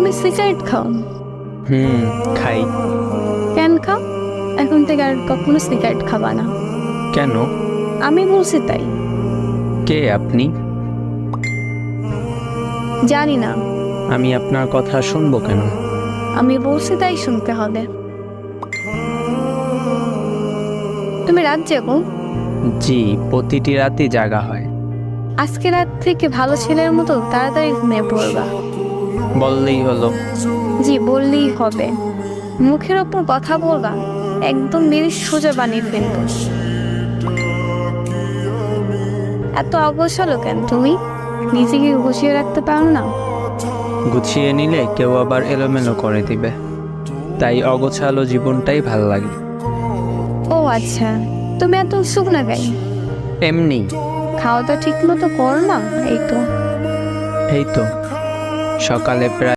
তুমি সিগারেট খাও? খাই। কেন খাও? এখন থেকে আর কখনো সিগারেট খাবা না। কেন? আমি বলছি তাই। কে আপনি? জানি না, আমি আপনার কথা শুনবো কেন? আমি বলছি তাই শুনতে হবে। তুমি রাত জাগো? জি, প্রতিটি রাতই জাগা হয়। আজকে রাত থেকে ভালো ছেলের মতো তাড়াতাড়ি ঘুমিয়ে পড়বা। বললেই হলো। জি, বললেই হবে। মুখের ওপর কথা বলবা, একদম মেরে সোজা বানিয়ে ফেলবো। এত অগোছালো কেন তুমি? নিজেকে গুছিয়ে রাখতে পারো না? গুছিয়ে নিলে কেউ আবার এলোমেলো করে দিবে, তাই অগোছালো জীবনটাই ভাল লাগে। ও আচ্ছা, তুমি এত শুকনা গাই? এমনি। খাওয়া দাওয়া ঠিক মতো করো না? এই তো এই তো সকালে প্রায়